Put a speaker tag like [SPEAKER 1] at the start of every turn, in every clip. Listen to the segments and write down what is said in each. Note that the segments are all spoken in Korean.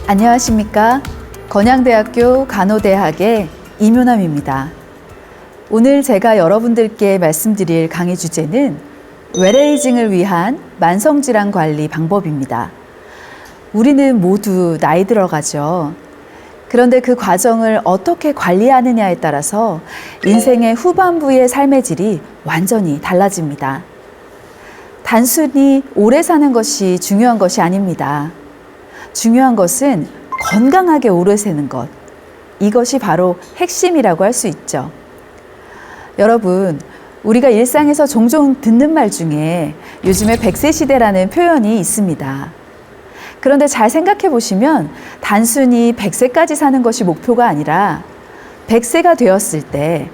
[SPEAKER 1] 안녕하십니까? 건양대학교 간호대학의 이묘남입니다. 오늘 제가 여러분들께 말씀드릴 강의 주제는 웰에이징을 위한 만성질환 관리 방법입니다. 우리는 모두 나이 들어가죠. 그런데 그 과정을 어떻게 관리하느냐에 따라서 인생의 후반부의 삶의 질이 완전히 달라집니다. 단순히 오래 사는 것이 중요한 것이 아닙니다. 중요한 것은 건강하게 오래 사는 것. 이것이 바로 핵심이라고 할 수 있죠. 여러분, 우리가 일상에서 종종 듣는 말 중에 요즘에 100세 시대라는 표현이 있습니다. 그런데 잘 생각해 보시면 단순히 100세까지 사는 것이 목표가 아니라 100세가 되었을 때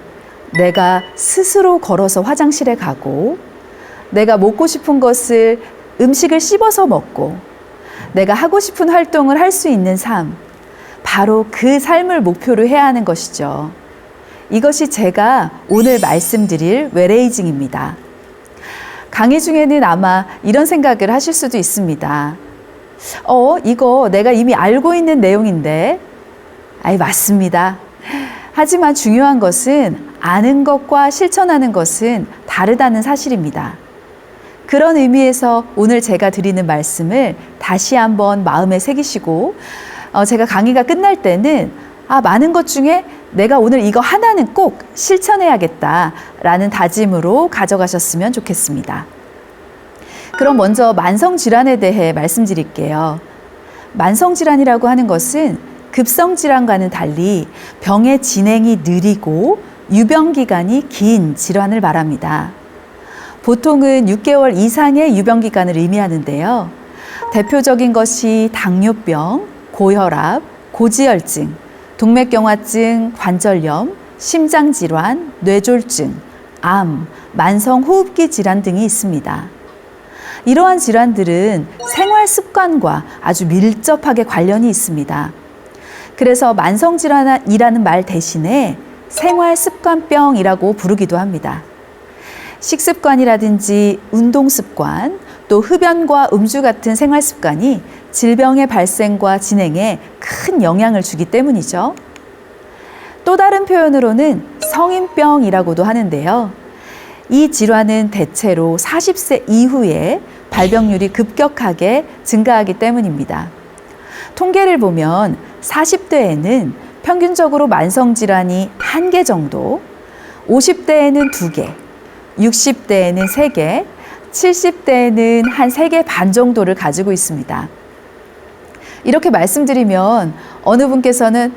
[SPEAKER 1] 내가 스스로 걸어서 화장실에 가고 내가 먹고 싶은 것을 음식을 씹어서 먹고 내가 하고 싶은 활동을 할 수 있는 삶, 바로 그 삶을 목표로 해야 하는 것이죠. 이것이 제가 오늘 말씀드릴 웰에이징입니다. 강의 중에는 아마 이런 생각을 하실 수도 있습니다. 이거 내가 이미 알고 있는 내용인데. 맞습니다. 하지만 중요한 것은 아는 것과 실천하는 것은 다르다는 사실입니다. 그런 의미에서 오늘 제가 드리는 말씀을 다시 한번 마음에 새기시고 제가 강의가 끝날 때는 많은 것 중에 내가 오늘 이거 하나는 꼭 실천해야겠다라는 다짐으로 가져가셨으면 좋겠습니다. 그럼 먼저 만성질환에 대해 말씀드릴게요. 만성질환이라고 하는 것은 급성질환과는 달리 병의 진행이 느리고 유병기간이 긴 질환을 말합니다. 보통은 6개월 이상의 유병기간을 의미하는데요. 대표적인 것이 당뇨병, 고혈압, 고지혈증, 동맥경화증, 관절염, 심장질환, 뇌졸중, 암, 만성호흡기 질환 등이 있습니다. 이러한 질환들은 생활 습관과 아주 밀접하게 관련이 있습니다. 그래서 만성질환이라는 말 대신에 생활습관병이라고 부르기도 합니다. 식습관이라든지 운동습관, 또 흡연과 음주 같은 생활습관이 질병의 발생과 진행에 큰 영향을 주기 때문이죠. 또 다른 표현으로는 성인병이라고도 하는데요. 이 질환은 대체로 40세 이후에 발병률이 급격하게 증가하기 때문입니다. 통계를 보면 40대에는 평균적으로 만성질환이 1개 정도, 50대에는 2개, 60대에는 3개, 70대에는 한 3개 반 정도를 가지고 있습니다. 이렇게 말씀드리면 어느 분께서는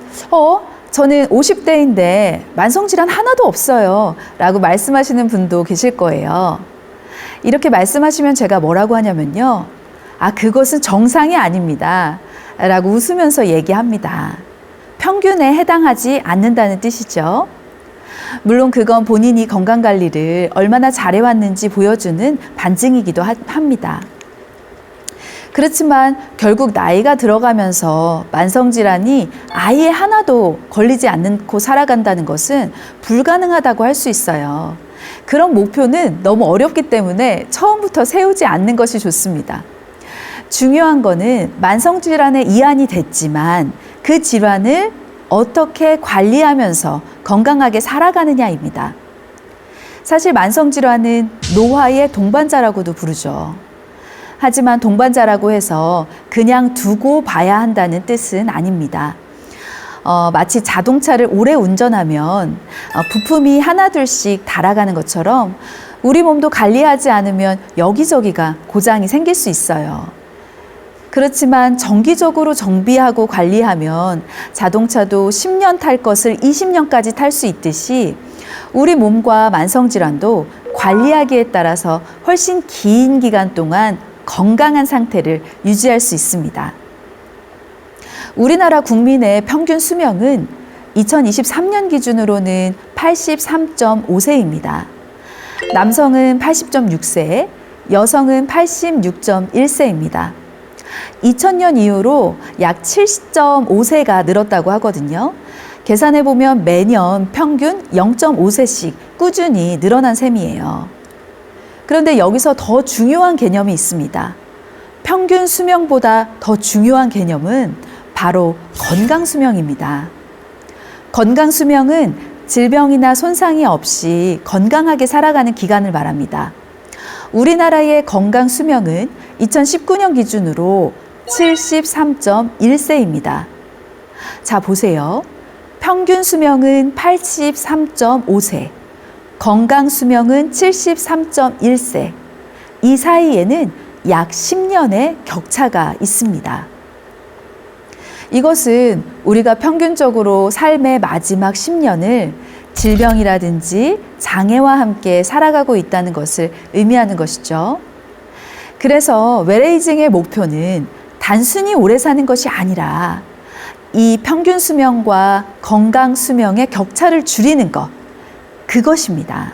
[SPEAKER 1] 저는 50대인데 만성질환 하나도 없어요 라고 말씀하시는 분도 계실 거예요. 이렇게 말씀하시면 제가 뭐라고 하냐면요. 그것은 정상이 아닙니다 라고 웃으면서 얘기합니다. 평균에 해당하지 않는다는 뜻이죠. 물론 그건 본인이 건강관리를 얼마나 잘해왔는지 보여주는 반증이기도 합니다. 그렇지만 결국 나이가 들어가면서 만성질환이 아예 하나도 걸리지 않고 살아간다는 것은 불가능하다고 할 수 있어요. 그런 목표는 너무 어렵기 때문에 처음부터 세우지 않는 것이 좋습니다. 중요한 거는 만성질환에 이완이 됐지만 그 질환을 어떻게 관리하면서 건강하게 살아가느냐입니다. 사실 만성질환은 노화의 동반자라고도 부르죠. 하지만 동반자라고 해서 그냥 두고 봐야 한다는 뜻은 아닙니다. 마치 자동차를 오래 운전하면 부품이 하나둘씩 닳아가는 것처럼 우리 몸도 관리하지 않으면 여기저기가 고장이 생길 수 있어요. 그렇지만 정기적으로 정비하고 관리하면 자동차도 10년 탈 것을 20년까지 탈 수 있듯이 우리 몸과 만성질환도 관리하기에 따라서 훨씬 긴 기간 동안 건강한 상태를 유지할 수 있습니다. 우리나라 국민의 평균 수명은 2023년 기준으로는 83.5세입니다. 남성은 80.6세, 여성은 86.1세입니다. 2000년 이후로 약 7.5세가 늘었다고 하거든요. 계산해보면 매년 평균 0.5세씩 꾸준히 늘어난 셈이에요. 그런데 여기서 더 중요한 개념이 있습니다. 평균 수명보다 더 중요한 개념은 바로 건강수명입니다. 건강수명은 질병이나 손상이 없이 건강하게 살아가는 기간을 말합니다. 우리나라의 건강수명은 2019년 기준으로 73.1세입니다. 자, 보세요. 평균 수명은 83.5세, 건강 수명은 73.1세. 이 사이에는 약 10년의 격차가 있습니다. 이것은 우리가 평균적으로 삶의 마지막 10년을 질병이라든지 장애와 함께 살아가고 있다는 것을 의미하는 것이죠. 그래서 웰에이징의 목표는 단순히 오래 사는 것이 아니라 이 평균 수명과 건강 수명의 격차를 줄이는 것, 그것입니다.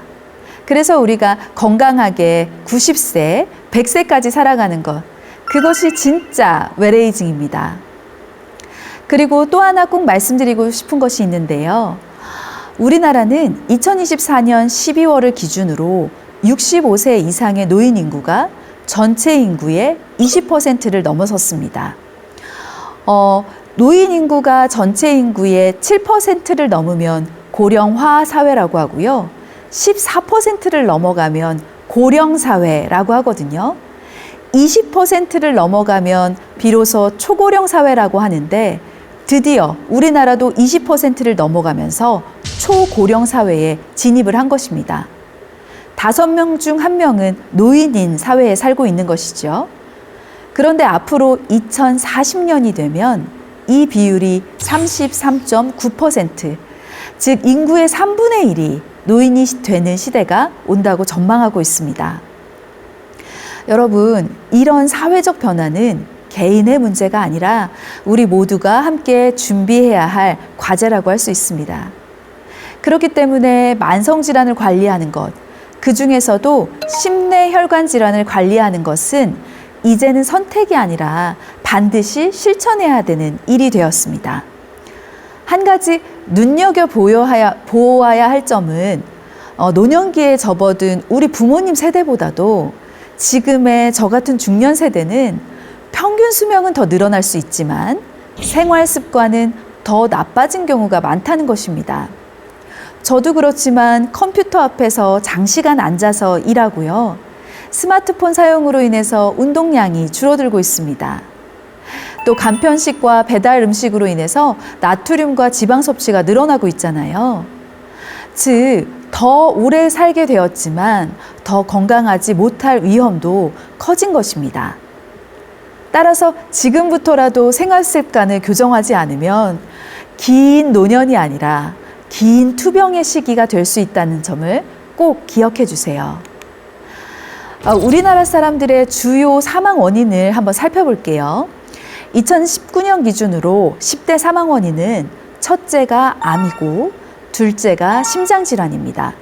[SPEAKER 1] 그래서 우리가 건강하게 90세, 100세까지 살아가는 것, 그것이 진짜 웰에이징입니다. 그리고 또 하나 꼭 말씀드리고 싶은 것이 있는데요. 우리나라는 2024년 12월을 기준으로 65세 이상의 노인 인구가 전체 인구의 20%를 넘어섰습니다. 노인 인구가 전체 인구의 7%를 넘으면 고령화 사회라고 하고요. 14%를 넘어가면 고령 사회라고 하거든요. 20%를 넘어가면 비로소 초고령 사회라고 하는데 드디어 우리나라도 20%를 넘어가면서 초고령 사회에 진입을 한 것입니다. 5명 중 1명은 노인인 사회에 살고 있는 것이죠. 그런데 앞으로 2040년이 되면 이 비율이 33.9%, 즉 인구의 3분의 1이 노인이 되는 시대가 온다고 전망하고 있습니다. 여러분, 이런 사회적 변화는 개인의 문제가 아니라 우리 모두가 함께 준비해야 할 과제라고 할 수 있습니다. 그렇기 때문에 만성질환을 관리하는 것, 그 중에서도 심뇌혈관 질환을 관리하는 것은 이제는 선택이 아니라 반드시 실천해야 되는 일이 되었습니다. 한 가지 보호해야 할 점은 노년기에 접어든 우리 부모님 세대보다도 지금의 저 같은 중년 세대는 평균 수명은 더 늘어날 수 있지만 생활 습관은 더 나빠진 경우가 많다는 것입니다. 저도 그렇지만 컴퓨터 앞에서 장시간 앉아서 일하고요. 스마트폰 사용으로 인해서 운동량이 줄어들고 있습니다. 또 간편식과 배달 음식으로 인해서 나트륨과 지방 섭취가 늘어나고 있잖아요. 즉, 더 오래 살게 되었지만 더 건강하지 못할 위험도 커진 것입니다. 따라서 지금부터라도 생활 습관을 교정하지 않으면 긴 노년이 아니라 긴 투병의 시기가 될 수 있다는 점을 꼭 기억해 주세요. 우리나라 사람들의 주요 사망 원인을 한번 살펴볼게요. 2019년 기준으로 10대 사망 원인은 첫째가 암이고 둘째가 심장질환입니다.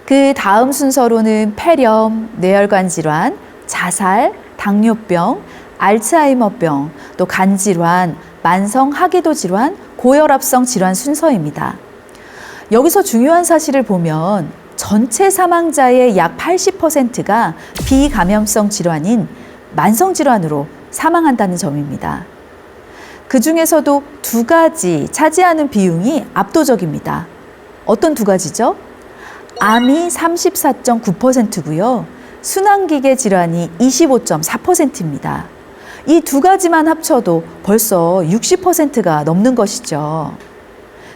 [SPEAKER 1] 그 다음 순서로는 폐렴, 뇌혈관 질환, 자살, 당뇨병, 알츠하이머병, 또 간질환, 만성 하기도 질환, 고혈압성 질환 순서입니다. 여기서 중요한 사실을 보면 전체 사망자의 약 80%가 비감염성 질환인 만성 질환으로 사망한다는 점입니다. 그 중에서도 두 가지 차지하는 비중이 압도적입니다. 어떤 두 가지죠? 암이 34.9%고요. 순환기계 질환이 25.4%입니다. 이 두 가지만 합쳐도 벌써 60%가 넘는 것이죠.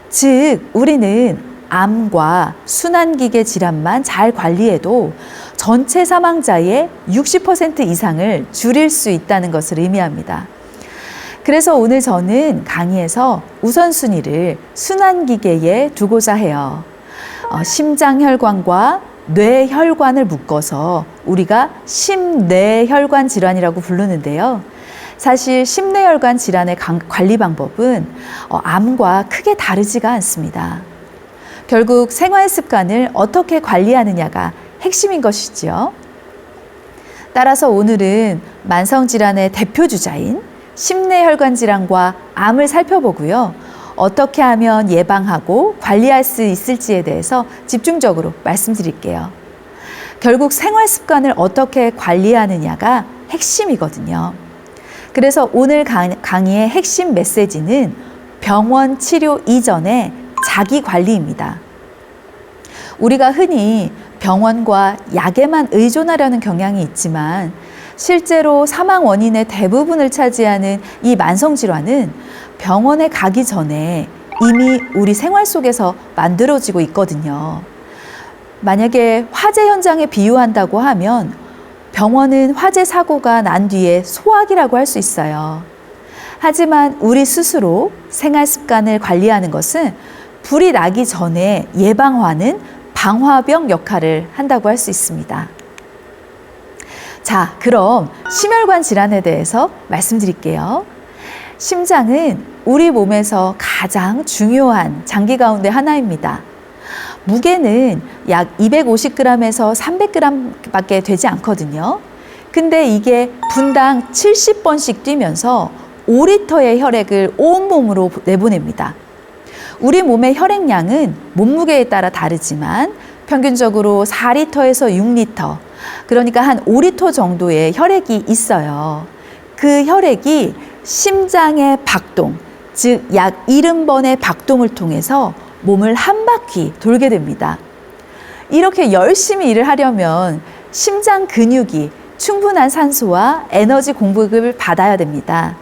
[SPEAKER 1] 즉, 우리는 암과 순환기계 질환만 잘 관리해도 전체 사망자의 60% 이상을 줄일 수 있다는 것을 의미합니다. 그래서 오늘 저는 강의에서 우선순위를 순환기계에 두고자 해요. 심장혈관과 뇌혈관을 묶어서 우리가 심뇌혈관 질환이라고 부르는데요. 사실 심뇌혈관 질환의 관리 방법은 암과 크게 다르지가 않습니다. 결국 생활 습관을 어떻게 관리하느냐가 핵심인 것이지요. 따라서 오늘은 만성질환의 대표 주자인 심뇌혈관 질환과 암을 살펴보고요. 어떻게 하면 예방하고 관리할 수 있을지에 대해서 집중적으로 말씀드릴게요. 결국 생활 습관을 어떻게 관리하느냐가 핵심이거든요. 그래서 오늘 강의의 핵심 메시지는 병원 치료 이전의 자기 관리입니다. 우리가 흔히 병원과 약에만 의존하려는 경향이 있지만 실제로 사망 원인의 대부분을 차지하는 이 만성질환은 병원에 가기 전에 이미 우리 생활 속에서 만들어지고 있거든요. 만약에 화재 현장에 비유한다고 하면 병원은 화재 사고가 난 뒤에 소화기라고 할 수 있어요. 하지만 우리 스스로 생활 습관을 관리하는 것은 불이 나기 전에 예방하는 방화벽 역할을 한다고 할 수 있습니다. 자, 그럼 심혈관 질환에 대해서 말씀드릴게요. 심장은 우리 몸에서 가장 중요한 장기 가운데 하나입니다. 무게는 약 250g에서 300g밖에 되지 않거든요. 근데 이게 분당 70번씩 뛰면서 5리터의 혈액을 온몸으로 내보냅니다. 우리 몸의 혈액량은 몸무게에 따라 다르지만 평균적으로 4리터에서 6리터, 그러니까 한 5리터 정도의 혈액이 있어요. 그 혈액이 심장의 박동, 즉 약 70번의 박동을 통해서 몸을 한 바퀴 돌게 됩니다. 이렇게 열심히 일을 하려면 심장 근육이 충분한 산소와 에너지 공급을 받아야 됩니다.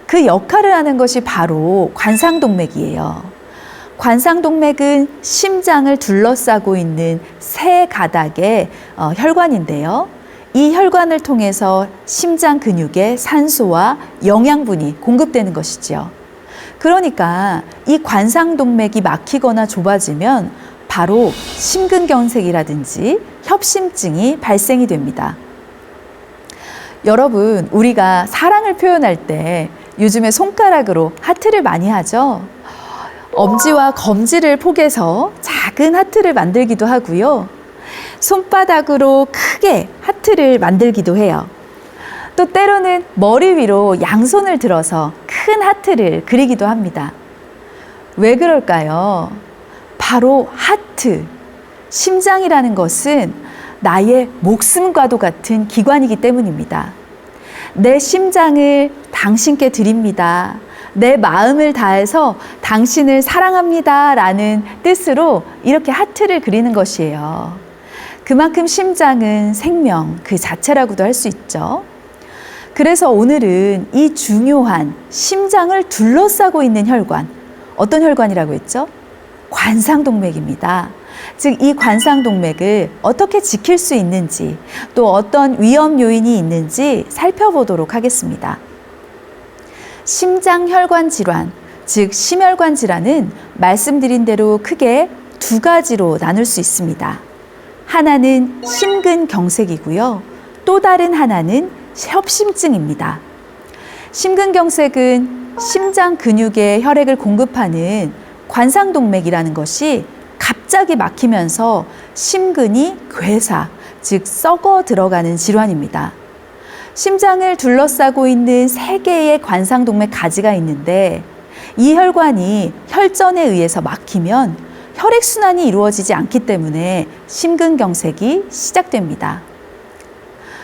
[SPEAKER 1] 그 역할을 하는 것이 바로 관상동맥이에요. 관상동맥은 심장을 둘러싸고 있는 세 가닥의 혈관인데요. 이 혈관을 통해서 심장 근육에 산소와 영양분이 공급되는 것이지요. 그러니까 이 관상동맥이 막히거나 좁아지면 바로 심근경색이라든지 협심증이 발생이 됩니다. 여러분, 우리가 사랑을 표현할 때 요즘에 손가락으로 하트를 많이 하죠. 엄지와 검지를 포개서 작은 하트를 만들기도 하고요. 손바닥으로 크게 하트를 만들기도 해요. 또 때로는 머리 위로 양손을 들어서 큰 하트를 그리기도 합니다. 왜 그럴까요? 바로 하트, 심장이라는 것은 나의 목숨과도 같은 기관이기 때문입니다. 내 심장을 당신께 드립니다. 내 마음을 다해서 당신을 사랑합니다. 라는 뜻으로 이렇게 하트를 그리는 것이에요. 그만큼 심장은 생명 그 자체라고도 할 수 있죠. 그래서 오늘은 이 중요한 심장을 둘러싸고 있는 혈관, 어떤 혈관이라고 했죠? 관상동맥입니다. 즉, 이 관상동맥을 어떻게 지킬 수 있는지, 또 어떤 위험 요인이 있는지 살펴보도록 하겠습니다. 심장혈관 질환, 즉 심혈관 질환은 말씀드린 대로 크게 두 가지로 나눌 수 있습니다. 하나는 심근경색이고요. 또 다른 하나는 협심증입니다. 심근경색은 심장 근육에 혈액을 공급하는 관상동맥이라는 것이 갑자기 막히면서 심근이 괴사, 즉 썩어 들어가는 질환입니다. 심장을 둘러싸고 있는 세 개의 관상동맥 가지가 있는데 이 혈관이 혈전에 의해서 막히면 혈액순환이 이루어지지 않기 때문에 심근경색이 시작됩니다.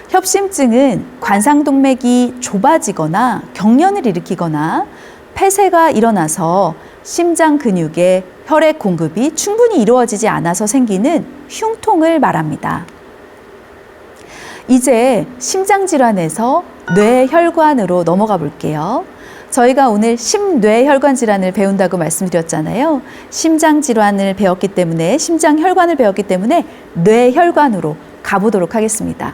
[SPEAKER 1] 협심증은 관상동맥이 좁아지거나 경련을 일으키거나 폐쇄가 일어나서 심장 근육에 혈액 공급이 충분히 이루어지지 않아서 생기는 흉통을 말합니다. 이제 심장질환에서 뇌혈관으로 넘어가 볼게요. 저희가 오늘 심뇌혈관 질환을 배운다고 말씀드렸잖아요. 심장질환을 배웠기 때문에, 심장혈관을 배웠기 때문에 뇌혈관으로 가보도록 하겠습니다.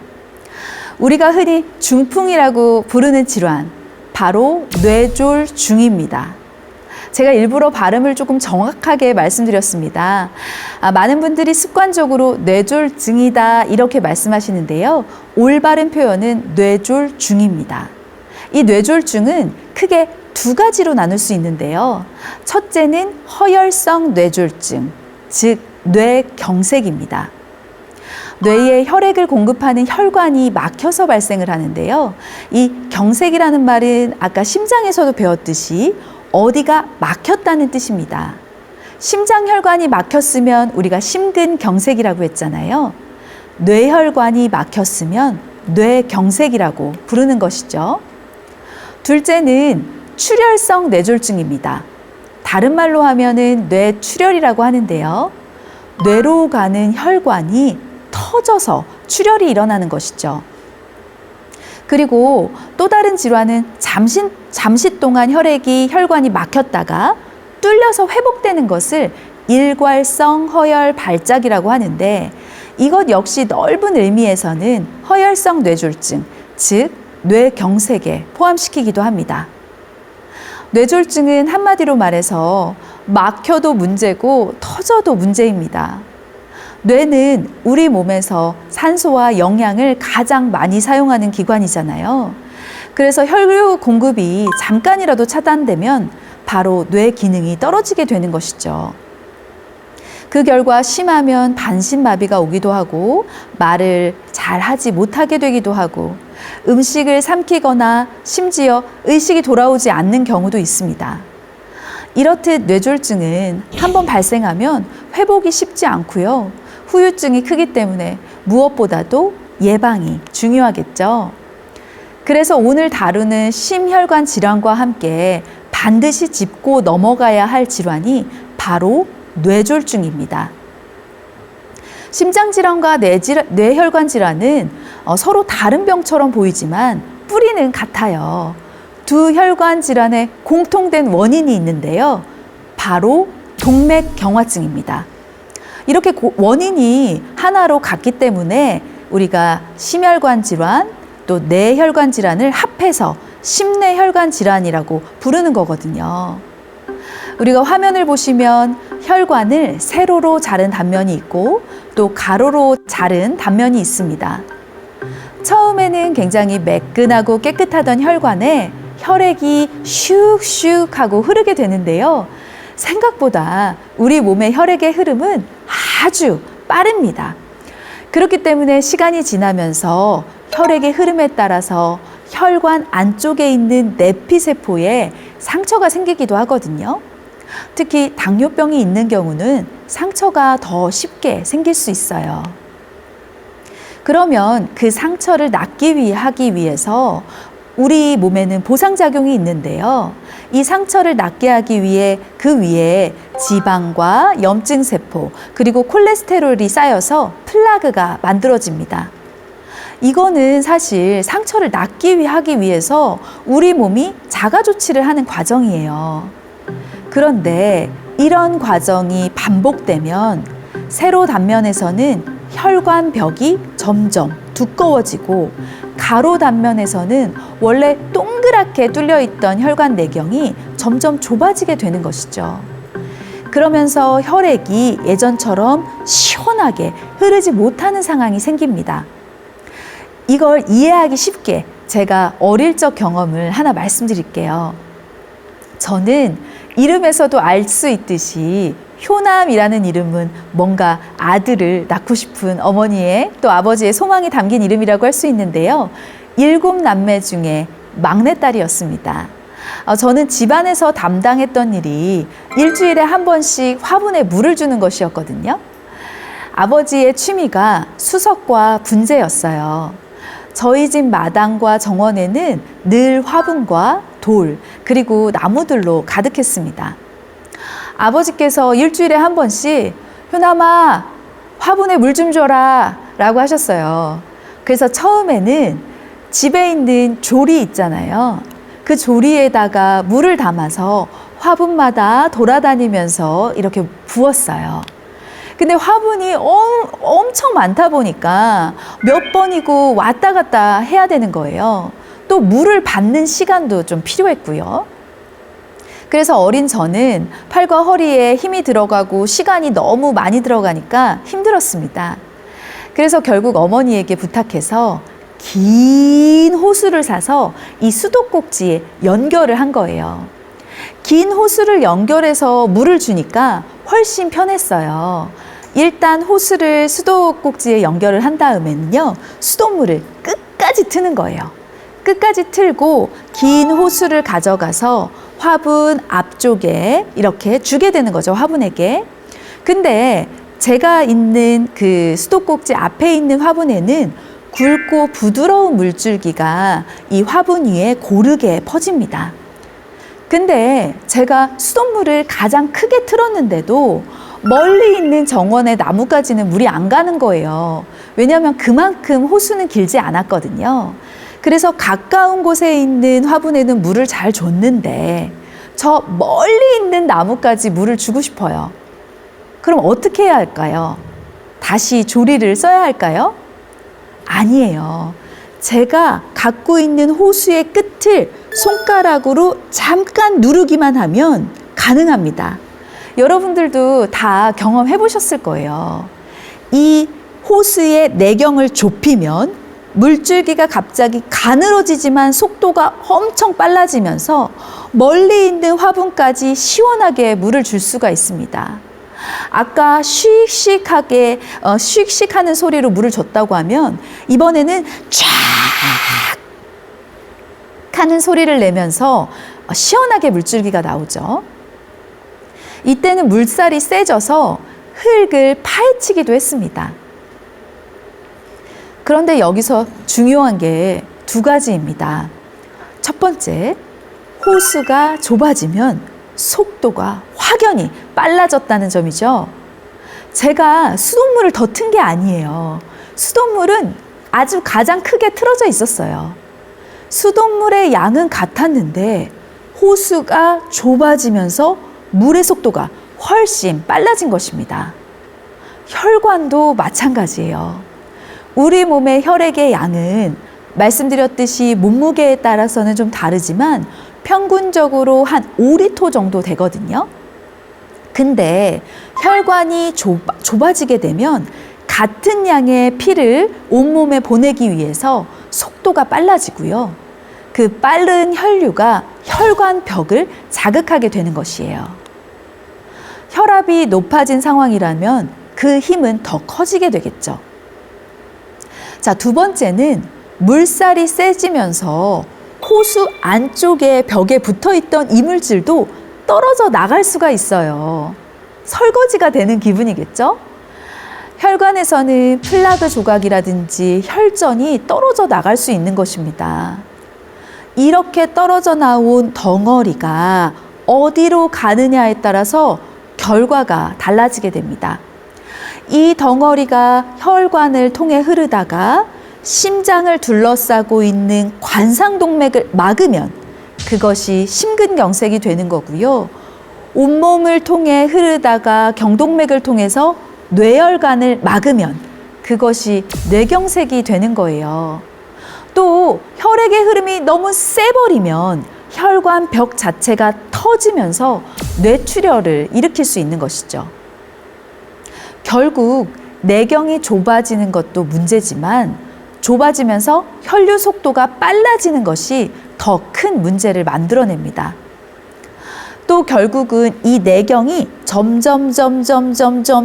[SPEAKER 1] 우리가 흔히 중풍이라고 부르는 질환, 바로 뇌졸중입니다. 제가 일부러 발음을 조금 정확하게 말씀드렸습니다. 많은 분들이 습관적으로 뇌졸중이다 이렇게 말씀하시는데요. 올바른 표현은 뇌졸중입니다. 이 뇌졸중은 크게 두 가지로 나눌 수 있는데요. 첫째는 허혈성 뇌졸중, 즉 뇌경색입니다. 뇌에 혈액을 공급하는 혈관이 막혀서 발생을 하는데요. 이 경색이라는 말은 아까 심장에서도 배웠듯이 어디가 막혔다는 뜻입니다. 심장혈관이 막혔으면 우리가 심근경색이라고 했잖아요. 뇌혈관이 막혔으면 뇌경색이라고 부르는 것이죠. 둘째는 출혈성 뇌졸중입니다. 다른 말로 하면은 뇌출혈이라고 하는데요. 뇌로 가는 혈관이 터져서 출혈이 일어나는 것이죠. 그리고 또 다른 질환은 잠시 동안 혈관이 막혔다가 뚫려서 회복되는 것을 일괄성 허혈 발작이라고 하는데, 이것 역시 넓은 의미에서는 허혈성 뇌졸중, 즉 뇌경색에 포함시키기도 합니다. 뇌졸중은 한마디로 말해서 막혀도 문제고 터져도 문제입니다. 뇌는 우리 몸에서 산소와 영양을 가장 많이 사용하는 기관이잖아요. 그래서 혈류 공급이 잠깐이라도 차단되면 바로 뇌 기능이 떨어지게 되는 것이죠. 그 결과 심하면 반신마비가 오기도 하고 말을 잘 하지 못하게 되기도 하고 음식을 삼키거나 심지어 의식이 돌아오지 않는 경우도 있습니다. 이렇듯 뇌졸중은 한번 발생하면 회복이 쉽지 않고요. 후유증이 크기 때문에 무엇보다도 예방이 중요하겠죠. 그래서 오늘 다루는 심혈관 질환과 함께 반드시 짚고 넘어가야 할 질환이 바로 뇌졸중입니다. 심장질환과 뇌혈관 질환은 서로 다른 병처럼 보이지만 뿌리는 같아요. 두 혈관 질환의 공통된 원인이 있는데요. 바로 동맥경화증입니다. 이렇게 원인이 하나로 같기 때문에 우리가 심혈관 질환 또 뇌혈관 질환을 합해서 심뇌혈관 질환이라고 부르는 거거든요. 우리가 화면을 보시면 혈관을 세로로 자른 단면이 있고 또 가로로 자른 단면이 있습니다. 처음에는 굉장히 매끈하고 깨끗하던 혈관에 혈액이 슉슉 하고 흐르게 되는데요. 생각보다 우리 몸의 혈액의 흐름은 아주 빠릅니다. 그렇기 때문에 시간이 지나면서 혈액의 흐름에 따라서 혈관 안쪽에 있는 내피세포에 상처가 생기기도 하거든요. 특히 당뇨병이 있는 경우는 상처가 더 쉽게 생길 수 있어요. 그러면 그 상처를 낫기 하기 위해서 우리 몸에는 보상작용이 있는데요. 이 상처를 낫게 하기 위해 그 위에 지방과 염증세포 그리고 콜레스테롤이 쌓여서 플라그가 만들어집니다. 이거는 사실 상처를 낫기 하기 위해서 우리 몸이 자가조치를 하는 과정이에요. 그런데 이런 과정이 반복되면 세로 단면에서는 혈관 벽이 점점 두꺼워지고 가로 단면에서는 원래 동그랗게 뚫려 있던 혈관 내경이 점점 좁아지게 되는 것이죠. 그러면서 혈액이 예전처럼 시원하게 흐르지 못하는 상황이 생깁니다. 이걸 이해하기 쉽게 제가 어릴 적 경험을 하나 말씀드릴게요. 저는 이름에서도 알 수 있듯이 효남이라는 이름은 뭔가 아들을 낳고 싶은 어머니의 또 아버지의 소망이 담긴 이름이라고 할 수 있는데요. 7남매 중에 막내딸이었습니다. 저는 집안에서 담당했던 일이 일주일에 한 번씩 화분에 물을 주는 것이었거든요. 아버지의 취미가 수석과 분재였어요. 저희 집 마당과 정원에는 늘 화분과 돌 그리고 나무들로 가득했습니다. 아버지께서 일주일에 한 번씩 효남아 화분에 물 좀 줘라 라고 하셨어요. 그래서 처음에는 집에 있는 조리 있잖아요. 그 조리에다가 물을 담아서 화분마다 돌아다니면서 이렇게 부었어요. 근데 화분이 엄청 많다 보니까 몇 번이고 왔다 갔다 해야 되는 거예요. 또 물을 받는 시간도 좀 필요했고요. 그래서 어린 저는 팔과 허리에 힘이 들어가고 시간이 너무 많이 들어가니까 힘들었습니다. 그래서 결국 어머니에게 부탁해서 긴 호수를 사서 이 수도꼭지에 연결을 한 거예요. 긴 호수를 연결해서 물을 주니까 훨씬 편했어요. 일단 호수를 수도꼭지에 연결을 한 다음에는요, 수돗물을 끝까지 트는 거예요. 끝까지 틀고 긴 호수를 가져가서 화분 앞쪽에 이렇게 주게 되는 거죠, 화분에게. 근데 제가 있는 그 수도꼭지 앞에 있는 화분에는 굵고 부드러운 물줄기가 이 화분 위에 고르게 퍼집니다. 근데 제가 수돗물을 가장 크게 틀었는데도 멀리 있는 정원의 나무까지는 물이 안 가는 거예요. 왜냐하면 그만큼 호수는 길지 않았거든요. 그래서 가까운 곳에 있는 화분에는 물을 잘 줬는데 저 멀리 있는 나무까지 물을 주고 싶어요. 그럼 어떻게 해야 할까요? 다시 조리를 써야 할까요? 아니에요. 제가 갖고 있는 호수의 끝을 손가락으로 잠깐 누르기만 하면 가능합니다. 여러분들도 다 경험해 보셨을 거예요. 이 호수의 내경을 좁히면 물줄기가 갑자기 가늘어지지만 속도가 엄청 빨라지면서 멀리 있는 화분까지 시원하게 물을 줄 수가 있습니다. 아까 씩씩하게 씩씩하는 소리로 물을 줬다고 하면 이번에는 쫙 하는 소리를 내면서 시원하게 물줄기가 나오죠. 이때는 물살이 세져서 흙을 파헤치기도 했습니다. 그런데 여기서 중요한 게 두 가지입니다. 첫 번째, 호수가 좁아지면 속도가 확연히 빨라졌다는 점이죠. 제가 수돗물을 더 튼 게 아니에요. 수돗물은 아주 가장 크게 틀어져 있었어요. 수돗물의 양은 같았는데 호수가 좁아지면서 물의 속도가 훨씬 빨라진 것입니다. 혈관도 마찬가지예요. 우리 몸의 혈액의 양은 말씀드렸듯이 몸무게에 따라서는 좀 다르지만 평균적으로 한 5리터 정도 되거든요. 근데 혈관이 좁아지게 되면 같은 양의 피를 온몸에 보내기 위해서 속도가 빨라지고요. 그 빠른 혈류가 혈관벽을 자극하게 되는 것이에요. 혈압이 높아진 상황이라면 그 힘은 더 커지게 되겠죠. 자, 두 번째는 물살이 세지면서 호수 안쪽에 벽에 붙어있던 이물질도 떨어져 나갈 수가 있어요. 설거지가 되는 기분이겠죠? 혈관에서는 플라그 조각이라든지 혈전이 떨어져 나갈 수 있는 것입니다. 이렇게 떨어져 나온 덩어리가 어디로 가느냐에 따라서 결과가 달라지게 됩니다. 이 덩어리가 혈관을 통해 흐르다가 심장을 둘러싸고 있는 관상동맥을 막으면 그것이 심근경색이 되는 거고요. 온몸을 통해 흐르다가 경동맥을 통해서 뇌혈관을 막으면 그것이 뇌경색이 되는 거예요. 또 혈액의 흐름이 너무 세버리면 혈관 벽 자체가 터지면서 뇌출혈을 일으킬 수 있는 것이죠. 결국 내경이 좁아지는 것도 문제지만 좁아지면서 혈류 속도가 빨라지는 것이 더 큰 문제를 만들어냅니다. 또 결국은 이 내경이 점점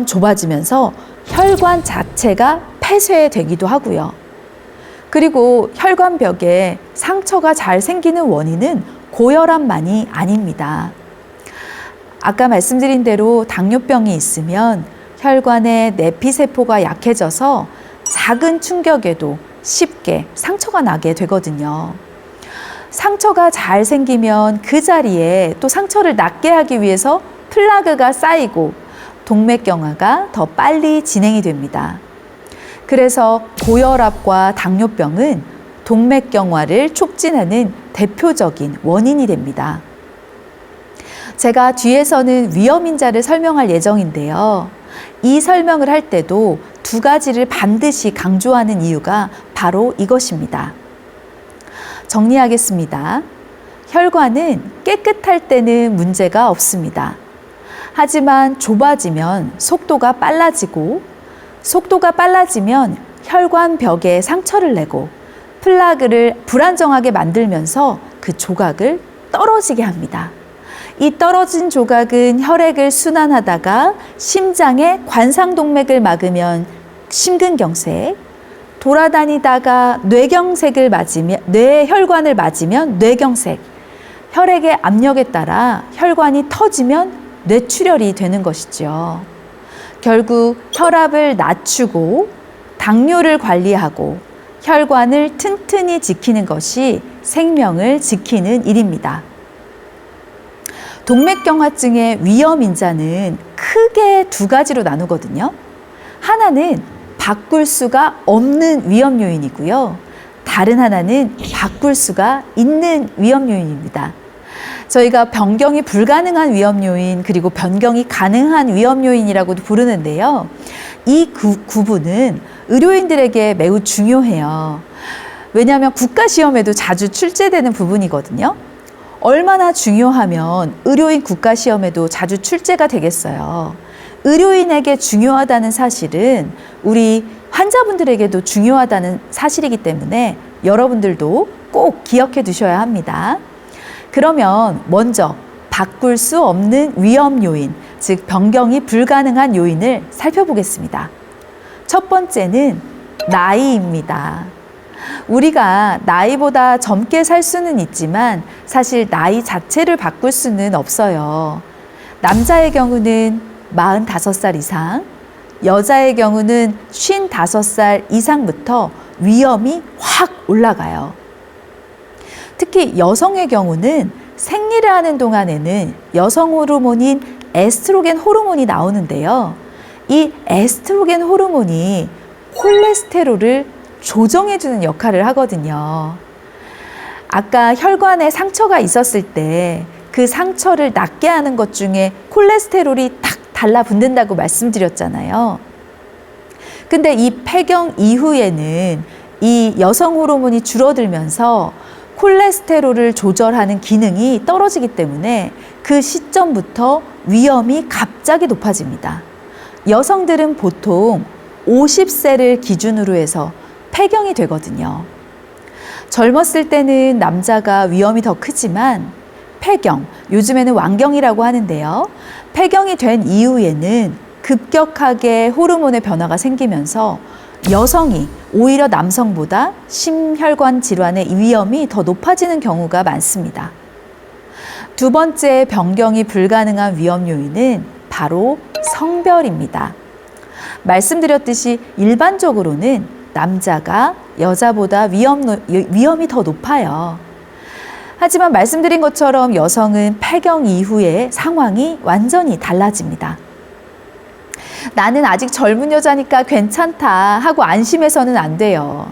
[SPEAKER 1] 좁아지면서 혈관 자체가 폐쇄되기도 하고요. 그리고 혈관벽에 상처가 잘 생기는 원인은 고혈압만이 아닙니다. 아까 말씀드린 대로 당뇨병이 있으면 혈관의 내피세포가 약해져서 작은 충격에도 쉽게 상처가 나게 되거든요. 상처가 잘 생기면 그 자리에 또 상처를 낫게 하기 위해서 플라그가 쌓이고 동맥경화가 더 빨리 진행이 됩니다. 그래서 고혈압과 당뇨병은 동맥경화를 촉진하는 대표적인 원인이 됩니다. 제가 뒤에서는 위험인자를 설명할 예정인데요. 이 설명을 할 때도 두 가지를 반드시 강조하는 이유가 바로 이것입니다. 정리하겠습니다. 혈관은 깨끗할 때는 문제가 없습니다. 하지만 좁아지면 속도가 빨라지고 속도가 빨라지면 혈관 벽에 상처를 내고 플라그를 불안정하게 만들면서 그 조각을 떨어지게 합니다. 이 떨어진 조각은 혈액을 순환하다가 심장의 관상동맥을 막으면 심근경색, 돌아다니다가 뇌혈관을 맞으면 뇌경색, 혈액의 압력에 따라 혈관이 터지면 뇌출혈이 되는 것이죠. 결국 혈압을 낮추고 당뇨를 관리하고 혈관을 튼튼히 지키는 것이 생명을 지키는 일입니다. 동맥경화증의 위험 인자는 크게 두 가지로 나누거든요. 하나는 바꿀 수가 없는 위험 요인이고요. 다른 하나는 바꿀 수가 있는 위험 요인입니다. 저희가 변경이 불가능한 위험 요인 그리고 변경이 가능한 위험 요인이라고도 부르는데요. 이 구분은 의료인들에게 매우 중요해요. 왜냐하면 국가시험에도 자주 출제되는 부분이거든요. 얼마나 중요하면 의료인 국가시험에도 자주 출제가 되겠어요. 의료인에게 중요하다는 사실은 우리 환자분들에게도 중요하다는 사실이기 때문에 여러분들도 꼭 기억해 두셔야 합니다. 그러면 먼저 바꿀 수 없는 위험 요인, 즉 변경이 불가능한 요인을 살펴보겠습니다. 첫 번째는 나이입니다. 우리가 나이보다 젊게 살 수는 있지만 사실 나이 자체를 바꿀 수는 없어요. 남자의 경우는 45살 이상, 여자의 경우는 55살 이상부터 위험이 확 올라가요. 특히 여성의 경우는 생리를 하는 동안에는 여성 호르몬인 에스트로겐 호르몬이 나오는데요. 이 에스트로겐 호르몬이 콜레스테롤을 조정해주는 역할을 하거든요. 아까 혈관에 상처가 있었을 때 그 상처를 낫게 하는 것 중에 콜레스테롤이 탁 달라붙는다고 말씀드렸잖아요. 근데 이 폐경 이후에는 이 여성 호르몬이 줄어들면서 콜레스테롤을 조절하는 기능이 떨어지기 때문에 그 시점부터 위험이 갑자기 높아집니다. 여성들은 보통 50세를 기준으로 해서 폐경이 되거든요. 젊었을 때는 남자가 위험이 더 크지만 폐경, 요즘에는 완경이라고 하는데요. 폐경이 된 이후에는 급격하게 호르몬의 변화가 생기면서 여성이 오히려 남성보다 심혈관 질환의 위험이 더 높아지는 경우가 많습니다. 두 번째 변경이 불가능한 위험 요인은 바로 성별입니다. 말씀드렸듯이 일반적으로는 남자가 여자보다 위험이 더 높아요. 하지만 말씀드린 것처럼 여성은 폐경 이후에 상황이 완전히 달라집니다. 나는 아직 젊은 여자니까 괜찮다 하고 안심해서는 안 돼요.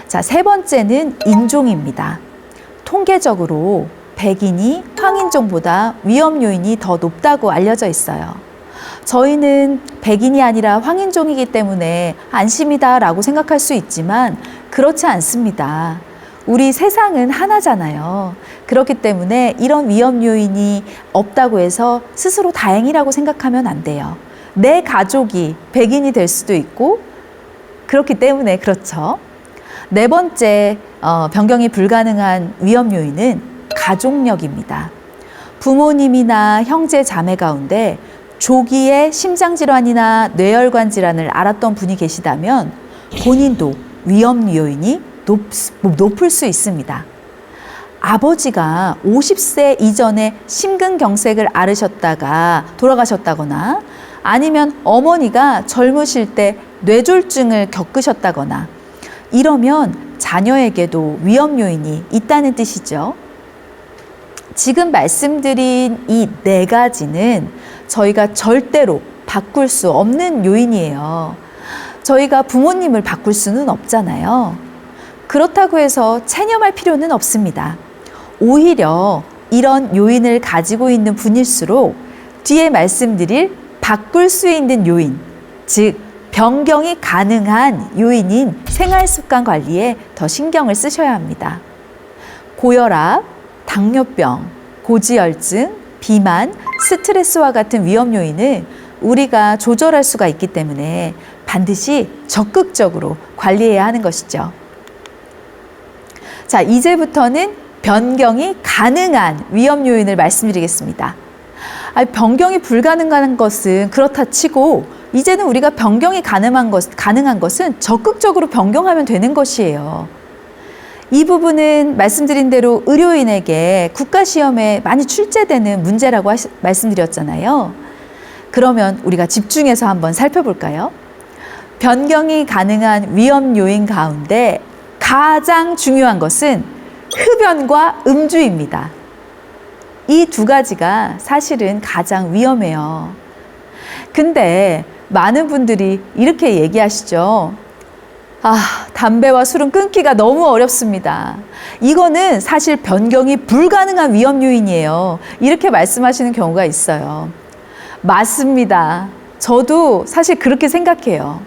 [SPEAKER 1] 자, 세 번째는 인종입니다. 통계적으로 백인이 황인종보다 위험 요인이 더 높다고 알려져 있어요. 저희는 백인이 아니라 황인종이기 때문에 안심이다라고 생각할 수 있지만 그렇지 않습니다. 우리 세상은 하나잖아요. 그렇기 때문에 이런 위험 요인이 없다고 해서 스스로 다행이라고 생각하면 안 돼요. 내 가족이 백인이 될 수도 있고 그렇기 때문에 그렇죠. 네 번째 변경이 불가능한 위험 요인은 가족력입니다. 부모님이나 형제 자매 가운데 조기에 심장질환이나 뇌혈관 질환을 앓았던 분이 계시다면 본인도 위험 요인이 높을 수 있습니다. 아버지가 50세 이전에 심근경색을 앓으셨다가 돌아가셨다거나 아니면 어머니가 젊으실 때 뇌졸중을 겪으셨다거나 이러면 자녀에게도 위험 요인이 있다는 뜻이죠. 지금 말씀드린 이 네 가지는 저희가 절대로 바꿀 수 없는 요인이에요. 저희가 부모님을 바꿀 수는 없잖아요. 그렇다고 해서 체념할 필요는 없습니다. 오히려 이런 요인을 가지고 있는 분일수록 뒤에 말씀드릴 바꿀 수 있는 요인, 즉 변경이 가능한 요인인 생활습관 관리에 더 신경을 쓰셔야 합니다. 고혈압, 당뇨병, 고지혈증, 비만, 스트레스와 같은 위험 요인을 우리가 조절할 수가 있기 때문에 반드시 적극적으로 관리해야 하는 것이죠. 자, 이제부터는 변경이 가능한 위험 요인을 말씀드리겠습니다. 변경이 불가능한 것은 그렇다 치고 이제는 우리가 변경이 가능한 것은 적극적으로 변경하면 되는 것이에요. 이 부분은 말씀드린 대로 의료인에게 국가시험에 많이 출제되는 문제라고 말씀드렸잖아요. 그러면 우리가 집중해서 한번 살펴볼까요? 변경이 가능한 위험 요인 가운데 가장 중요한 것은 흡연과 음주입니다. 이 두 가지가 사실은 가장 위험해요. 근데 많은 분들이 이렇게 얘기하시죠. 담배와 술은 끊기가 너무 어렵습니다. 이거는 사실 변경이 불가능한 위험 요인이에요. 이렇게 말씀하시는 경우가 있어요. 맞습니다. 저도 사실 그렇게 생각해요.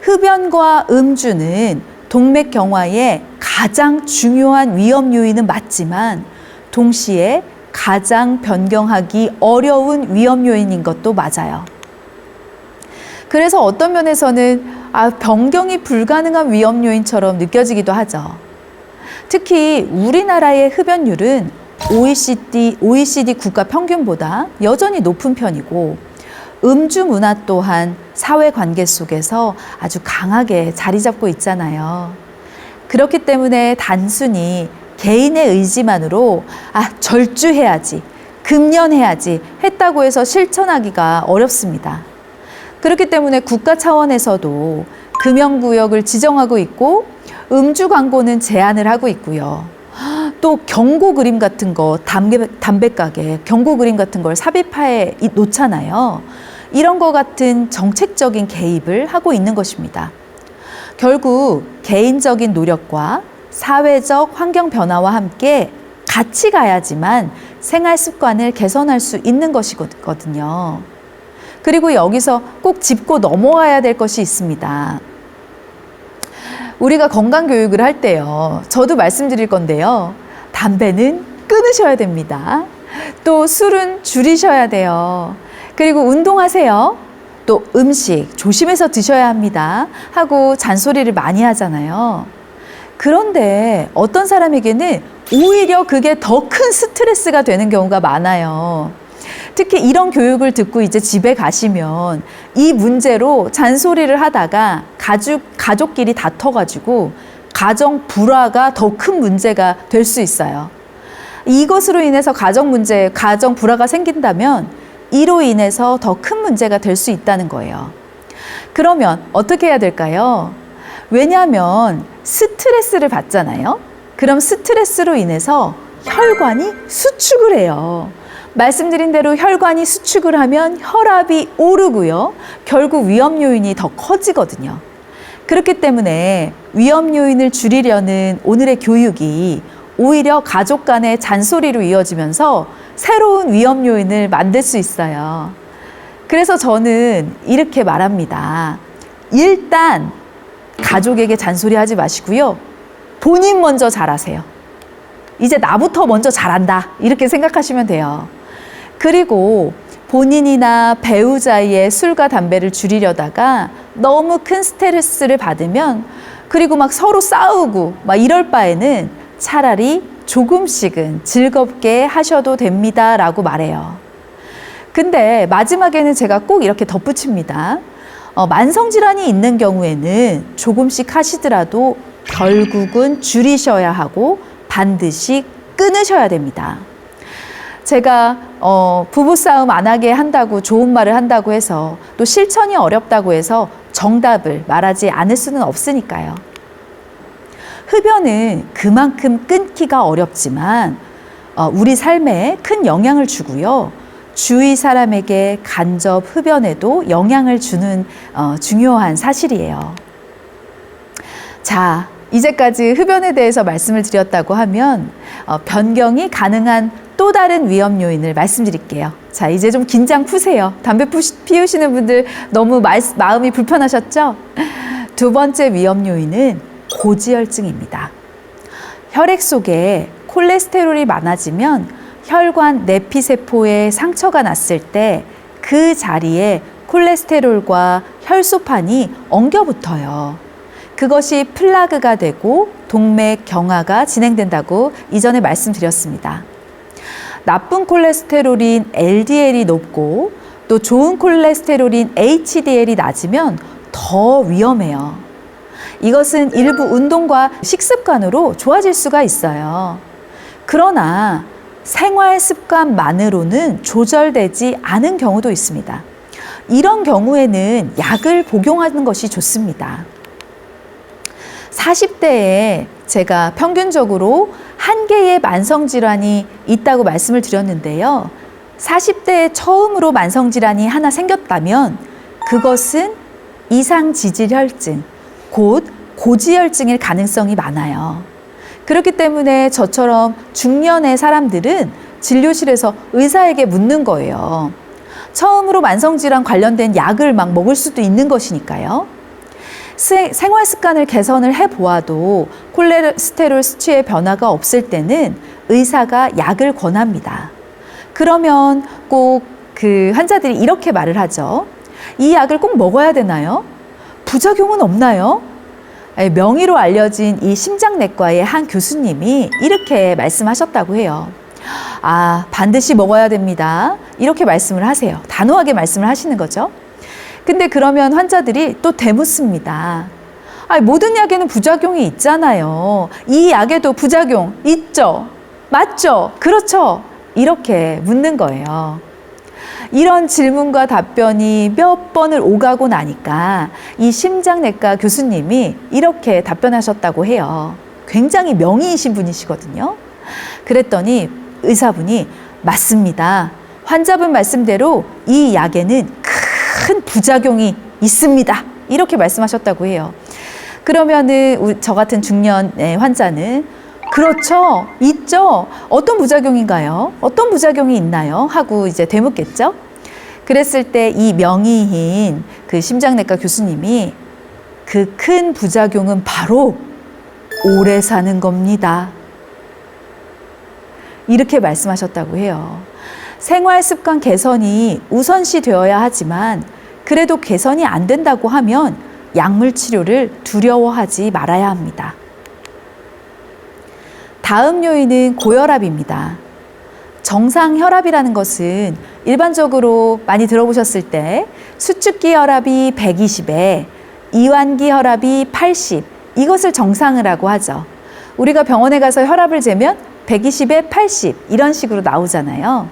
[SPEAKER 1] 흡연과 음주는 동맥경화의 가장 중요한 위험 요인은 맞지만 동시에 가장 변경하기 어려운 위험 요인인 것도 맞아요. 그래서 어떤 면에서는 변경이 불가능한 위험 요인처럼 느껴지기도 하죠. 특히 우리나라의 흡연율은 OECD 국가 평균보다 여전히 높은 편이고 음주 문화 또한 사회관계 속에서 아주 강하게 자리 잡고 있잖아요. 그렇기 때문에 단순히 개인의 의지만으로 절주해야지, 금연해야지 했다고 해서 실천하기가 어렵습니다. 그렇기 때문에 국가 차원에서도 금연구역을 지정하고 있고 음주 광고는 제한을 하고 있고요. 또 경고 그림 같은 거, 담배가게 경고 그림 같은 걸 삽입해 놓잖아요. 이런 거 같은 정책적인 개입을 하고 있는 것입니다. 결국 개인적인 노력과 사회적 환경 변화와 함께 같이 가야지만 생활 습관을 개선할 수 있는 것이거든요. 그리고 여기서 꼭 짚고 넘어가야 될 것이 있습니다. 우리가 건강교육을 할 때요. 저도 말씀드릴 건데요. 담배는 끊으셔야 됩니다. 또 술은 줄이셔야 돼요. 그리고 운동하세요. 또 음식 조심해서 드셔야 합니다. 하고 잔소리를 많이 하잖아요. 그런데 어떤 사람에게는 오히려 그게 더 큰 스트레스가 되는 경우가 많아요. 특히 이런 교육을 듣고 이제 집에 가시면 이 문제로 잔소리를 하다가 가족끼리 다퉈가지고 가정 불화가 더 큰 문제가 될 수 있어요. 이것으로 인해서 가정 불화가 생긴다면 이로 인해서 더 큰 문제가 될 수 있다는 거예요. 그러면 어떻게 해야 될까요? 왜냐하면 스트레스를 받잖아요. 그럼 스트레스로 인해서 혈관이 수축을 해요. 말씀드린 대로 혈관이 수축을 하면 혈압이 오르고요. 결국 위험 요인이 더 커지거든요. 그렇기 때문에 위험 요인을 줄이려는 오늘의 교육이 오히려 가족 간의 잔소리로 이어지면서 새로운 위험 요인을 만들 수 있어요. 그래서 저는 이렇게 말합니다. 일단 가족에게 잔소리하지 마시고요. 본인 먼저 잘하세요. 이제 나부터 먼저 잘한다. 이렇게 생각하시면 돼요. 그리고 본인이나 배우자의 술과 담배를 줄이려다가 너무 큰 스트레스를 받으면 그리고 막 서로 싸우고 막 이럴 바에는 차라리 조금씩은 즐겁게 하셔도 됩니다. 라고 말해요. 근데 마지막에는 제가 꼭 이렇게 덧붙입니다. 만성질환이 있는 경우에는 조금씩 하시더라도 결국은 줄이셔야 하고 반드시 끊으셔야 됩니다. 제가 부부싸움 안 하게 한다고 좋은 말을 한다고 해서 또 실천이 어렵다고 해서 정답을 말하지 않을 수는 없으니까요. 흡연은 그만큼 끊기가 어렵지만 우리 삶에 큰 영향을 주고요. 주위 사람에게 간접 흡연에도 영향을 주는 중요한 사실이에요. 자, 이제까지 흡연에 대해서 말씀을 드렸다고 하면 변경이 가능한 또 다른 위험 요인을 말씀드릴게요. 자, 이제 좀 긴장 푸세요. 담배 피우시는 분들 너무 마음이 불편하셨죠? 두 번째 위험 요인은 고지혈증입니다. 혈액 속에 콜레스테롤이 많아지면 혈관 내피세포에 상처가 났을 때 그 자리에 콜레스테롤과 혈소판이 엉겨붙어요. 그것이 플라그가 되고 동맥경화가 진행된다고 이전에 말씀드렸습니다. 나쁜 콜레스테롤인 LDL이 높고 또 좋은 콜레스테롤인 HDL이 낮으면 더 위험해요. 이것은 일부 운동과 식습관으로 좋아질 수가 있어요. 그러나 생활 습관만으로는 조절되지 않은 경우도 있습니다. 이런 경우에는 약을 복용하는 것이 좋습니다. 40대에 제가 평균적으로 1개의 만성질환이 있다고 말씀을 드렸는데요. 40대에 처음으로 만성질환이 하나 생겼다면 그것은 이상지질혈증, 곧 고지혈증일 가능성이 많아요. 그렇기 때문에 저처럼 중년의 사람들은 진료실에서 의사에게 묻는 거예요. 처음으로 만성질환 관련된 약을 막 먹을 수도 있는 것이니까요. 생활 습관을 개선을 해보아도 콜레스테롤 수치의 변화가 없을 때는 의사가 약을 권합니다. 그러면 꼭 그 환자들이 이렇게 말을 하죠. 이 약을 꼭 먹어야 되나요? 부작용은 없나요? 명의로 알려진 이 심장내과의 한 교수님이 이렇게 말씀하셨다고 해요. 아, 반드시 먹어야 됩니다. 이렇게 말씀을 하세요. 단호하게 말씀을 하시는 거죠. 근데 그러면 환자들이 또 되묻습니다. 모든 약에는 부작용이 있잖아요. 이 약에도 부작용 있죠? 맞죠? 그렇죠? 이렇게 묻는 거예요. 이런 질문과 답변이 몇 번을 오가고 나니까 이 심장내과 교수님이 이렇게 답변하셨다고 해요. 굉장히 명의이신 분이시거든요. 그랬더니 의사분이 맞습니다. 환자분 말씀대로 이 약에는 큰 부작용이 있습니다. 이렇게 말씀하셨다고 해요. 그러면은 저 같은 중년의 환자는 그렇죠, 있죠. 어떤 부작용인가요? 어떤 부작용이 있나요? 하고 이제 되묻겠죠. 그랬을 때 이 명의인 그 심장내과 교수님이 그 큰 부작용은 바로 오래 사는 겁니다. 이렇게 말씀하셨다고 해요. 생활 습관 개선이 우선시 되어야 하지만 그래도 개선이 안 된다고 하면 약물 치료를 두려워하지 말아야 합니다. 다음 요인은 고혈압입니다. 정상 혈압이라는 것은 일반적으로 많이 들어보셨을 때 수축기 혈압이 120에 이완기 혈압이 80, 이것을 정상이라고 하죠. 우리가 병원에 가서 혈압을 재면 120에 80 이런 식으로 나오잖아요.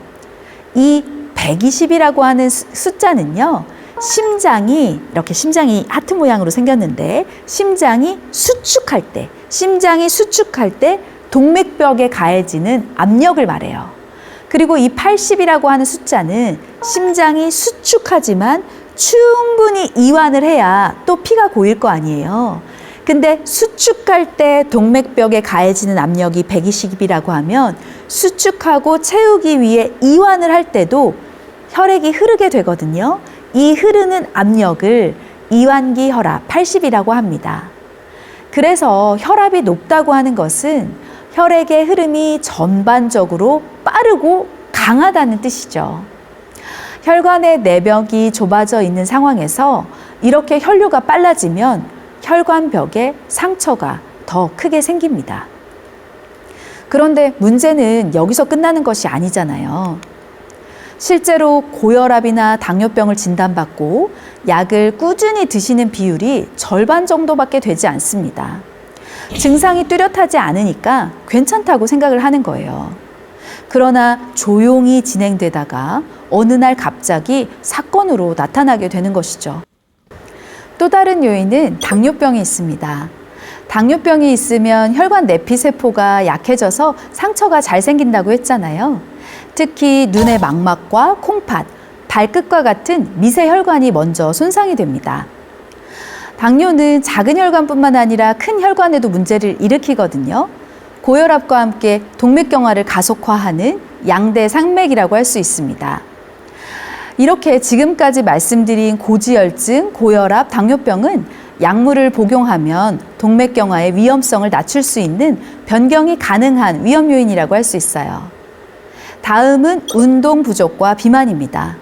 [SPEAKER 1] 이 120이라고 하는 숫자는요, 심장이 이렇게 심장이 하트 모양으로 생겼는데 심장이 수축할 때 동맥벽에 가해지는 압력을 말해요. 그리고 이 80이라고 하는 숫자는 심장이 수축하지만 충분히 이완을 해야 또 피가 고일 거 아니에요. 근데 수축할 때 동맥벽에 가해지는 압력이 120이라고 하면 수축하고 채우기 위해 이완을 할 때도 혈액이 흐르게 되거든요. 이 흐르는 압력을 이완기 혈압 80이라고 합니다. 그래서 혈압이 높다고 하는 것은 혈액의 흐름이 전반적으로 빠르고 강하다는 뜻이죠. 혈관의 내벽이 좁아져 있는 상황에서 이렇게 혈류가 빨라지면 혈관벽에 상처가 더 크게 생깁니다. 그런데 문제는 여기서 끝나는 것이 아니잖아요. 실제로 고혈압이나 당뇨병을 진단받고 약을 꾸준히 드시는 비율이 절반 정도밖에 되지 않습니다. 증상이 뚜렷하지 않으니까 괜찮다고 생각을 하는 거예요. 그러나 조용히 진행되다가 어느 날 갑자기 사건으로 나타나게 되는 것이죠. 또 다른 요인은 당뇨병이 있습니다. 당뇨병이 있으면 혈관 내피세포가 약해져서 상처가 잘 생긴다고 했잖아요. 특히 눈의 망막과 콩팥, 발끝과 같은 미세 혈관이 먼저 손상이 됩니다. 당뇨는 작은 혈관뿐만 아니라 큰 혈관에도 문제를 일으키거든요. 고혈압과 함께 동맥경화를 가속화하는 양대 산맥이라고 할 수 있습니다. 이렇게 지금까지 말씀드린 고지혈증, 고혈압, 당뇨병은 약물을 복용하면 동맥경화의 위험성을 낮출 수 있는 변경이 가능한 위험 요인이라고 할 수 있어요. 다음은 운동 부족과 비만입니다.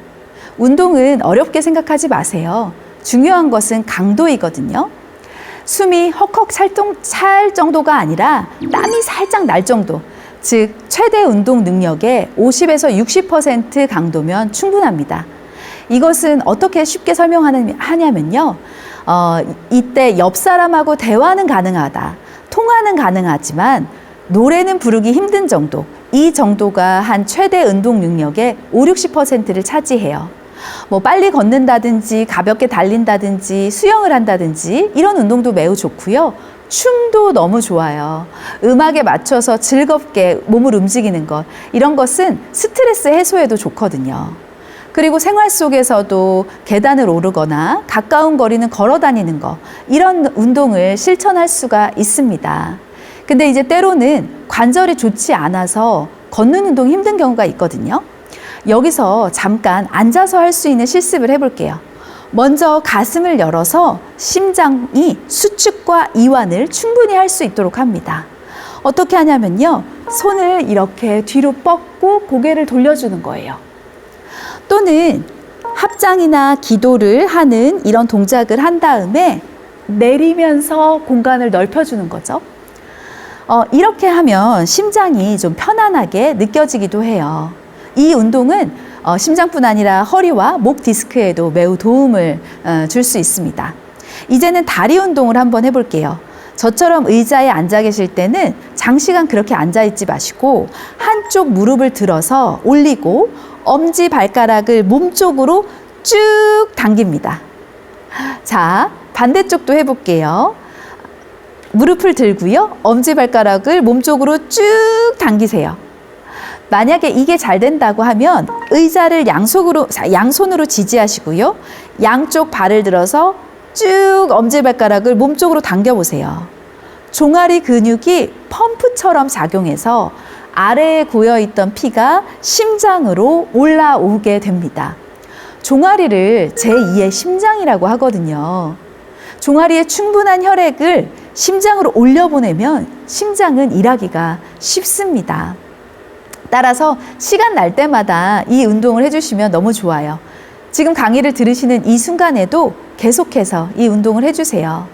[SPEAKER 1] 운동은 어렵게 생각하지 마세요. 중요한 것은 강도이거든요. 숨이 헉헉 찰 정도가 아니라 땀이 살짝 날 정도, 즉 최대 운동 능력의 50에서 60% 강도면 충분합니다. 이것은 어떻게 쉽게 설명하냐면요. 이때 옆 사람하고 대화는 가능하다, 통화는 가능하지만 노래는 부르기 힘든 정도, 이 정도가 한 최대 운동 능력의 50, 60%를 차지해요. 뭐 빨리 걷는다든지 가볍게 달린다든지 수영을 한다든지 이런 운동도 매우 좋고요. 춤도 너무 좋아요. 음악에 맞춰서 즐겁게 몸을 움직이는 것, 이런 것은 스트레스 해소에도 좋거든요. 그리고 생활 속에서도 계단을 오르거나 가까운 거리는 걸어 다니는 거, 이런 운동을 실천할 수가 있습니다. 근데 이제 때로는 관절이 좋지 않아서 걷는 운동 힘든 경우가 있거든요. 여기서 잠깐 앉아서 할 수 있는 실습을 해볼게요. 먼저 가슴을 열어서 심장이 수축과 이완을 충분히 할 수 있도록 합니다. 어떻게 하냐면요. 손을 이렇게 뒤로 뻗고 고개를 돌려주는 거예요. 또는 합장이나 기도를 하는 이런 동작을 한 다음에 내리면서 공간을 넓혀주는 거죠. 이렇게 하면 심장이 좀 편안하게 느껴지기도 해요. 이 운동은 심장뿐 아니라 허리와 목 디스크에도 매우 도움을 줄 수 있습니다. 이제는 다리 운동을 한번 해볼게요. 저처럼 의자에 앉아 계실 때는 장시간 그렇게 앉아 있지 마시고 한쪽 무릎을 들어서 올리고 엄지 발가락을 몸쪽으로 쭉 당깁니다. 자, 반대쪽도 해볼게요. 무릎을 들고요. 엄지발가락을 몸쪽으로 쭉 당기세요. 만약에 이게 잘 된다고 하면 의자를 양손으로 지지하시고요. 양쪽 발을 들어서 쭉 엄지발가락을 몸쪽으로 당겨보세요. 종아리 근육이 펌프처럼 작용해서 아래에 고여있던 피가 심장으로 올라오게 됩니다. 종아리를 제2의 심장이라고 하거든요. 종아리에 충분한 혈액을 심장으로 올려보내면 심장은 일하기가 쉽습니다. 따라서 시간 날 때마다 이 운동을 해주시면 너무 좋아요. 지금 강의를 들으시는 이 순간에도 계속해서 이 운동을 해주세요.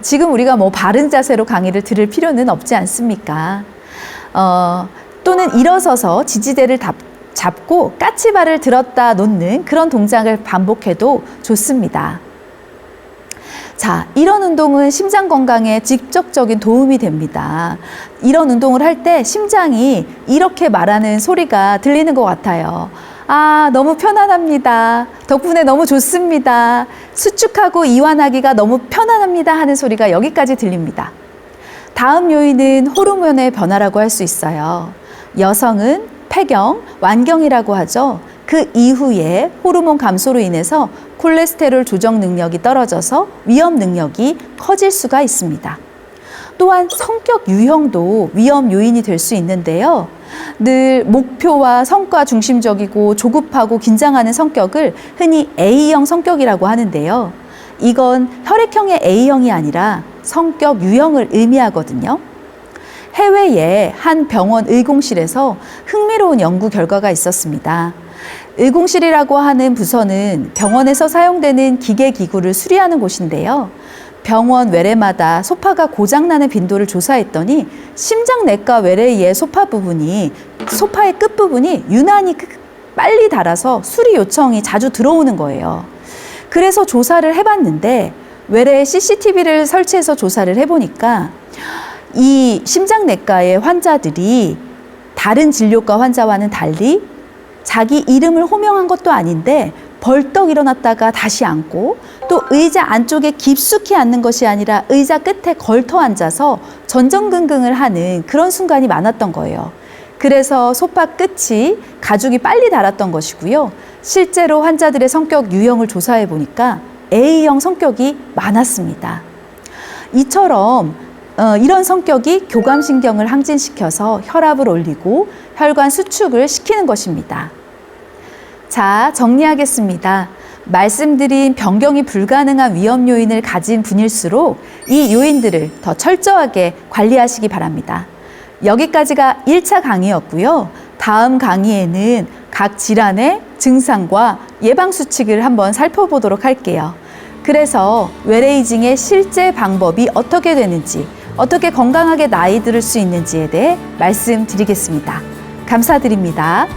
[SPEAKER 1] 지금 우리가 뭐 바른 자세로 강의를 들을 필요는 없지 않습니까? 또는 일어서서 지지대를 잡고 까치발을 들었다 놓는 그런 동작을 반복해도 좋습니다. 자, 이런 운동은 심장 건강에 직접적인 도움이 됩니다. 이런 운동을 할 때 심장이 이렇게 말하는 소리가 들리는 것 같아요. 아, 너무 편안합니다. 덕분에 너무 좋습니다. 수축하고 이완하기가 너무 편안합니다 하는 소리가 여기까지 들립니다. 다음 요인은 호르몬의 변화라고 할 수 있어요. 여성은 폐경, 완경이라고 하죠. 그 이후에 호르몬 감소로 인해서 콜레스테롤 조정 능력이 떨어져서 위험 능력이 커질 수가 있습니다. 또한 성격 유형도 위험 요인이 될 수 있는데요. 늘 목표와 성과 중심적이고 조급하고 긴장하는 성격을 흔히 A형 성격이라고 하는데요. 이건 혈액형의 A형이 아니라 성격 유형을 의미하거든요. 해외의 한 병원 의공실에서 흥미로운 연구 결과가 있었습니다. 의공실이라고 하는 부서는 병원에서 사용되는 기계기구를 수리하는 곳인데요. 병원 외래마다 소파가 고장나는 빈도를 조사했더니 심장내과 외래의 소파의 끝부분이 유난히 빨리 닳아서 수리 요청이 자주 들어오는 거예요. 그래서 조사를 해봤는데 외래에 CCTV를 설치해서 조사를 해보니까 이 심장내과의 환자들이 다른 진료과 환자와는 달리 자기 이름을 호명한 것도 아닌데 벌떡 일어났다가 다시 앉고 또 의자 안쪽에 깊숙이 앉는 것이 아니라 의자 끝에 걸터 앉아서 전전긍긍을 하는 그런 순간이 많았던 거예요. 그래서 소파 끝이 가죽이 빨리 닳았던 것이고요. 실제로 환자들의 성격 유형을 조사해 보니까 A형 성격이 많았습니다. 이처럼 이런 성격이 교감신경을 항진시켜서 혈압을 올리고 혈관 수축을 시키는 것입니다. 자, 정리하겠습니다. 말씀드린 변경이 불가능한 위험 요인을 가진 분일수록 이 요인들을 더 철저하게 관리하시기 바랍니다. 여기까지가 1차 강의였고요. 다음 강의에는 각 질환의 증상과 예방 수칙을 한번 살펴보도록 할게요. 그래서 외래이징의 실제 방법이 어떻게 되는지, 어떻게 건강하게 나이 들을 수 있는지에 대해 말씀드리겠습니다. 감사드립니다.